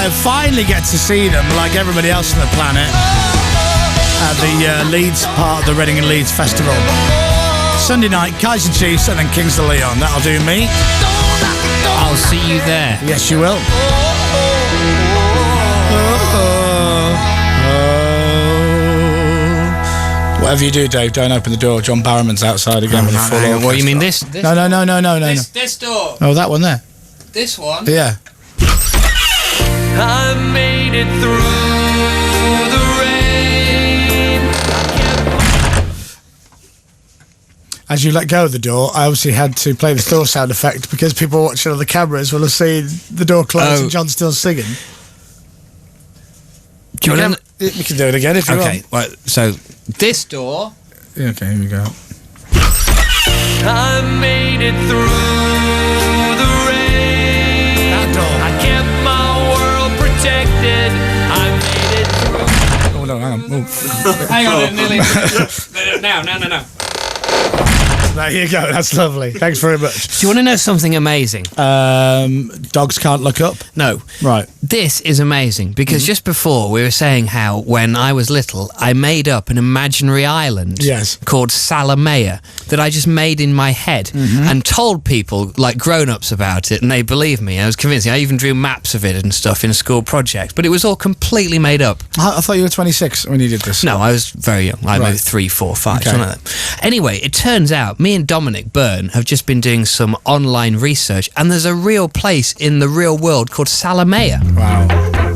I finally get to see them, like everybody else on the planet, at the Leeds part of the Reading and Leeds Festival. Sunday night, Kaiser Chiefs and then Kings of Leon. That'll do me. I'll see you there. Yes, you will. Whatever you do, Dave, don't open the door. John Barrowman's outside again with a full orchestra. What, you mean this? No. This door. Oh, that one there. This one? Yeah. I made it through the rain. As you let go of the door, I obviously had to play the door sound effect because people watching on the cameras will have seen the door close and John still singing. Do you want We can do it again if you want. Okay, well, so this door. Yeah, okay, here we go. I made it through the rain. That door. I kept my world protected. I made it through. Oh, no, hang on. Oh. Hang on, nearly. No. There you go. That's lovely. Thanks very much. Do you want to know something amazing? Dogs can't look up. No. Right. This is amazing because just before we were saying how when I was little I made up an imaginary island called Salamea that I just made in my head and told people, like grown-ups, about it, and they believed me. I was convincing. I even drew maps of it and stuff in a school project, but it was all completely made up. I thought you were 26 when you did this. No, I was very young. I was 3, 4, 5, something like that. Anyway, it turns out me and Dominic Byrne have just been doing some online research, and there's a real place in the real world called Salamea. Wow.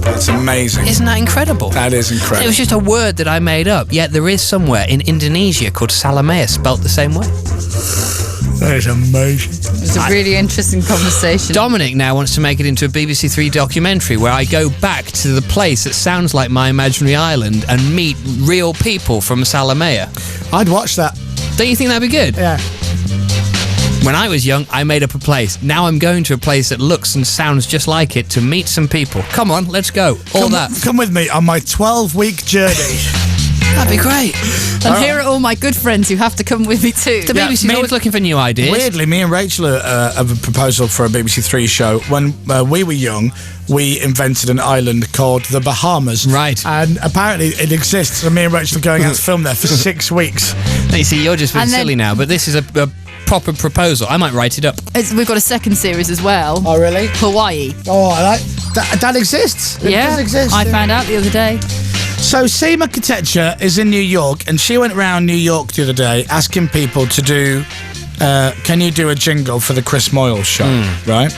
That's amazing. Isn't that incredible? That is incredible. It was just a word that I made up, yet there is somewhere in Indonesia called Salamea, spelt the same way. That is amazing. It was a really interesting conversation. Dominic now wants to make it into a BBC Three documentary where I go back to the place that sounds like my imaginary island and meet real people from Salamea. I'd watch that. Don't you think that'd be good? Yeah. When I was young, I made up a place. Now I'm going to a place that looks and sounds just like it to meet some people. Come on, let's go. Come with me on my 12-week journey. That'd be great. And here are all my good friends who have to come with me too. The BBC's always looking for new ideas. Weirdly, me and Rachel have a proposal for a BBC Three show. When we were young, we invented an island called the Bahamas. Right. And apparently it exists, and me and Rachel are going out to film there for 6 weeks. Now, you see, you're just being And then- silly now, but this is a proper proposal. I might write it up. We've got a second series as well. Oh, really? Hawaii. Oh, that exists. It does exist. I found out the other day. So Seema Katecha is in New York, and she went around New York the other day asking people to do, can you do a jingle for the Chris Moyles Show, right?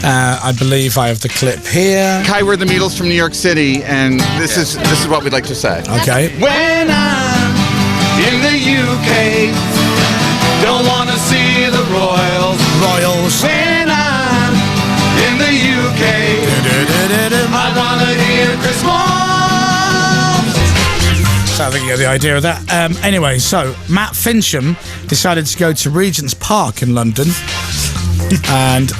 I believe I have the clip here. Hi, we're the Beatles from New York City, and this is what we'd like to say. Okay. When I'm in the UK, don't want to see the Royals. When I'm in the UK, I want to hear Chris Moyles. So I think you get the idea of that. Anyway, so Matt Fincham decided to go to Regents Park in London and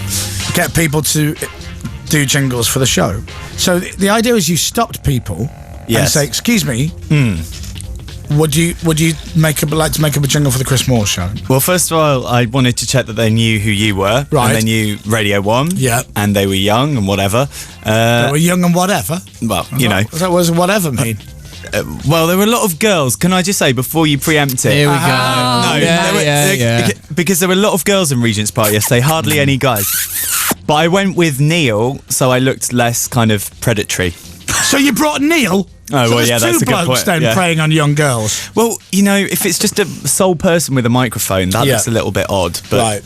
get people to do jingles for the show. So the idea is you stopped people and say, "Excuse me, would you like to make up a jingle for the Chris Moyles Show?" Well, first of all, I wanted to check that they knew who you were, Right. and they knew Radio 1, and they were young and whatever. They were young and whatever. Well, you know. That was whatever mean. Well, there were a lot of girls. Can I just say before you preempt it? Here we go. No, because there were a lot of girls in Regents Park yesterday, hardly any guys. But I went with Neil, so I looked less kind of predatory. So you brought Neil? Oh, so well, yeah, that's a good point. two blokes then preying on young girls. Well, you know, if it's just a sole person with a microphone, that looks a little bit odd. But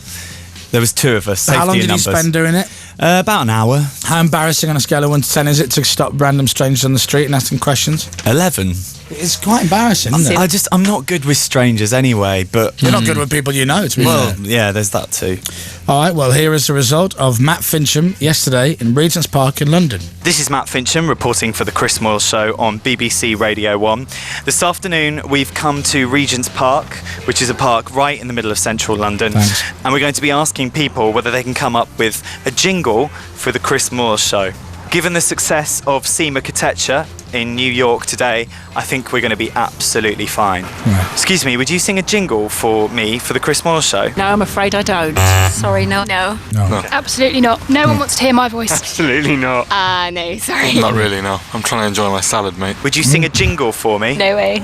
there was two of us. Safety How long did numbers. you spend doing it? About an hour. How embarrassing on a scale of 1 to 10 is it to stop random strangers on the street and ask them questions? 11. It's quite embarrassing, isn't it? I'm not good with strangers anyway, but... You're not good with people you know, to be fair. Yeah, there's that too. All right, well, here is the result of Matt Fincham yesterday in Regents Park in London. This is Matt Fincham reporting for the Chris Moyles Show on BBC Radio 1. This afternoon, we've come to Regents Park, which is a park right in the middle of central London. Thanks. And we're going to be asking people whether they can come up with a jingle for the Chris Moyles Show. Given the success of Seema Katecha in New York today, I think we're going to be absolutely fine. Yeah. Excuse me, would you sing a jingle for me for the Chris Moyles Show? No, I'm afraid I don't. Sorry, no. No. Absolutely not. No one wants to hear my voice. Absolutely not. No, sorry. Not really, no. I'm trying to enjoy my salad, mate. Would you sing a jingle for me? No way.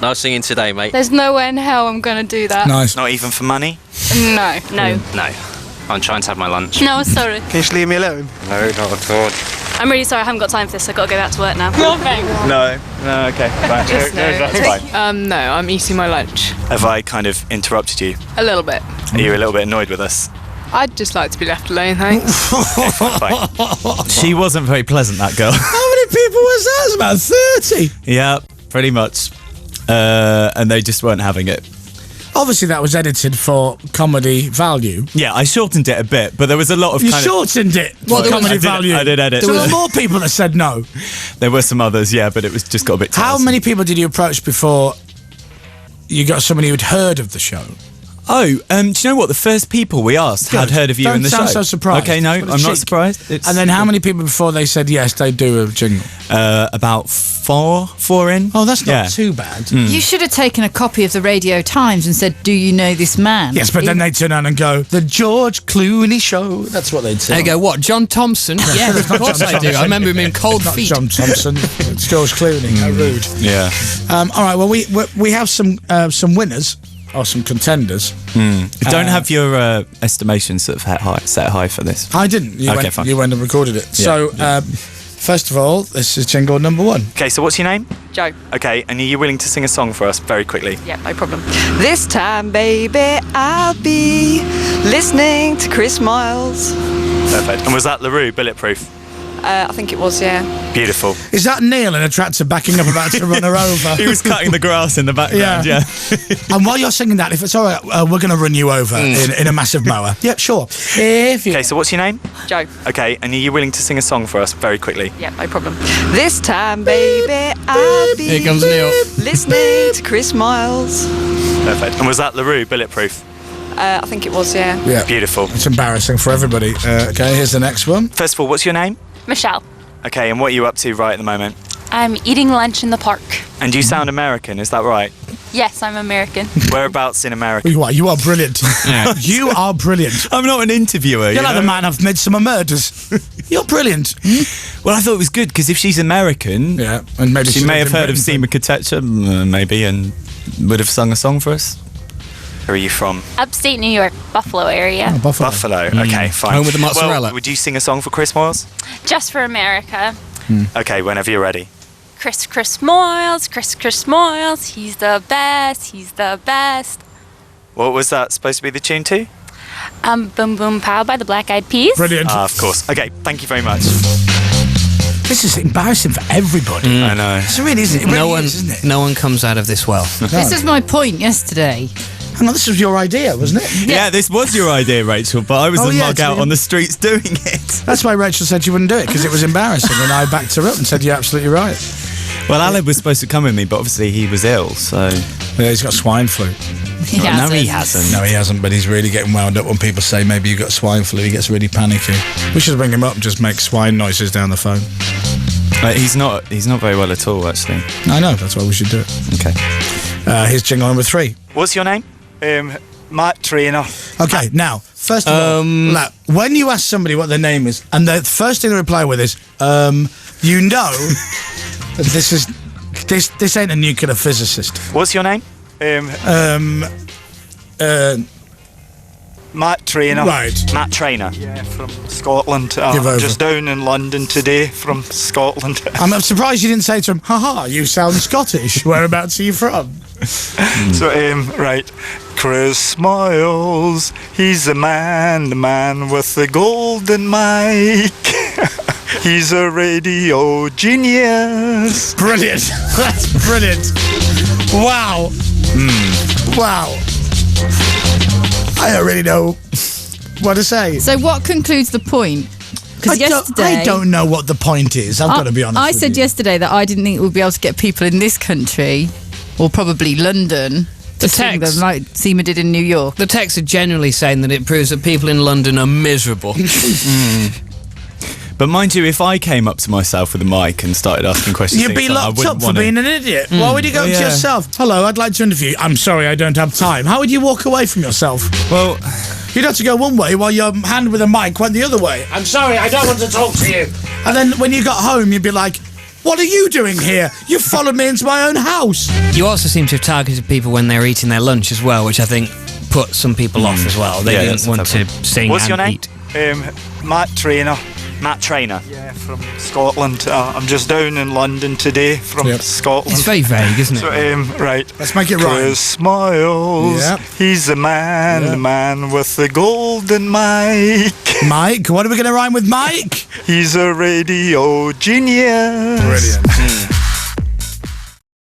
No singing today, mate. There's no way in hell I'm going to do that. Nice. Not even for money? No. No. No. I'm trying to have my lunch. No, sorry. Can you just leave me alone? No, not at all. I'm really sorry, I haven't got time for this. I've got to go back to work now. No, okay, fine. That's fine. No, I'm eating my lunch. Have I kind of interrupted you? A little bit. Are you a little bit annoyed with us? I'd just like to be left alone, thanks. Fine. She wasn't very pleasant, that girl. How many people was that? It was about 30. Yeah, pretty much. And they just weren't having it. Obviously, that was edited for comedy value. Yeah, I shortened it a bit, but there was a lot of You kind shortened it for Well, comedy value. I did edit. So there were more people that said no. There were some others, yeah, but it was just got a bit How tiresome. many people did you approach before you got somebody who'd heard of the show? Oh, do you know what? The first people we asked had heard of you Don't in the show. sound so surprised. Okay, no, What a I'm not cheek. surprised. It's And then how many people before they said yes, they do a jingle? About four in. Oh, that's not Yeah. too bad. You should have taken a copy of the Radio Times and said, "Do you know this man?" Yes, but then they turn around and go, "The George Clooney Show." That's what they'd say. They go, what, John Thompson? Yeah, of course I do. I remember him in Cold Not Feet. John Thompson. It's George Clooney. How rude. Yeah. All right. Well, we have some winners or some contenders. Don't have your estimations sort of set high for this. I didn't. Okay, fine. You went and recorded it. Yeah, So, first of all, this is jingle number 1. Okay, so what's your name? Joe. Okay, and are you willing to sing a song for us very quickly? Yeah, no problem. This time, baby, I'll be listening to Chris Moyles. Perfect. And was that LaRue, Bulletproof? I think it was, yeah. Beautiful. Is that Neil in a tractor backing up about to run her over? He was cutting the grass in the background, yeah. And while you're singing that, if it's all right, we're going to run you over in a massive mower. Yep, sure. If you... Okay, so what's your name? Joe. Okay, and are you willing to sing a song for us very quickly? Yeah, no problem. This time, baby, I'll be Here comes Neil. listening to Chris Moyles. Perfect. And was that LaRue, Bulletproof? I think it was, yeah. Yeah. Beautiful. It's embarrassing for everybody. Okay, here's the next one. First of all, what's your name? Michelle, Okay, and what are you up to right at the moment? I'm eating lunch in the park. And you sound American, is that right? Yes, I'm American. Whereabouts in America? You are brilliant. You are brilliant. I'm not an interviewer. You're like the man of Midsummer Murders. You're brilliant. Well, I thought it was good because if she's American, Yeah, and maybe she may have heard of Britain. Seema Katecha, maybe, and would have sung a song for us. Where are you from? Upstate New York, Buffalo area. Oh, Buffalo. Buffalo. Okay, fine. Home with the mozzarella. Well, would you sing a song for Chris Moyles? Just for America. Okay, whenever you're ready. Chris Moyles, Chris Moyles. He's the best. He's the best. What was that supposed to be the tune to? Boom Boom Pow by the Black Eyed Peas. Brilliant. Of course. Okay, thank you very much. This is embarrassing for everybody. I know. It's really isn't it? It No really one, is, isn't it? no one comes out of this well. This is my point yesterday. Hang on, this was your idea, wasn't it? Yeah, this was your idea, Rachel, but I was Oh, the yeah, mug to out be- on the streets doing it. That's why Rachel said she wouldn't do it, because it was embarrassing, and I backed her up and said, you're absolutely right. Well, Aled was supposed to come with me, but obviously he was ill, so... Yeah, he's got swine flu. No, he hasn't. No, he hasn't, but he's really getting wound up when people say maybe you got swine flu. He gets really panicky. We should bring him up and just make swine noises down the phone. He's not very well at all, actually. I know, that's why we should do it. Okay. Here's jingle number 3. What's your name? Matt Trainer. Okay, now, first of all, now, when you ask somebody what their name is, and the first thing they reply with is, you know, that this ain't a nuclear physicist. What's your name? Matt Trainer. Right. Matt Trainer. Yeah, from Scotland. Give over. Just down in London today from Scotland. I'm surprised you didn't say to him, haha, you sound Scottish. Whereabouts are you from? So, right. Chris Moyles, he's the man with the golden mic. He's a radio genius. Brilliant. That's brilliant. Wow. Wow. I don't really know what to say. So what concludes the point? Because yesterday... I don't know what the point is. I've got to be honest I with said you. yesterday that I didn't think we'd be able to get people in this country, or probably London, to sing text. them like Seema did in New York. The texts are generally saying that it proves that people in London are miserable. But But mind you, if I came up to myself with a mic and started asking questions, you'd be locked up for being an idiot. Why would you go to yourself? Hello, I'd like to interview you. I'm sorry, I don't have time. How would you walk away from yourself? Well, you'd have to go one way while your hand with a mic went the other way. I'm sorry, I don't want to talk to you. And then when you got home, you'd be like, what are you doing here? You followed me into my own house. You also seem to have targeted people when they're eating their lunch as well, which I think put some people off as well. They didn't want to sing What's and your name? eat. Matt Trainer. Matt Trainer. Yeah, from Scotland. I'm just down in London today from Scotland. It's very vague, isn't it? So, right. Let's make it right. Chris Moyles. He's the man with the golden mic. Mike, what are we going to rhyme with Mike? He's a radio genius. Brilliant.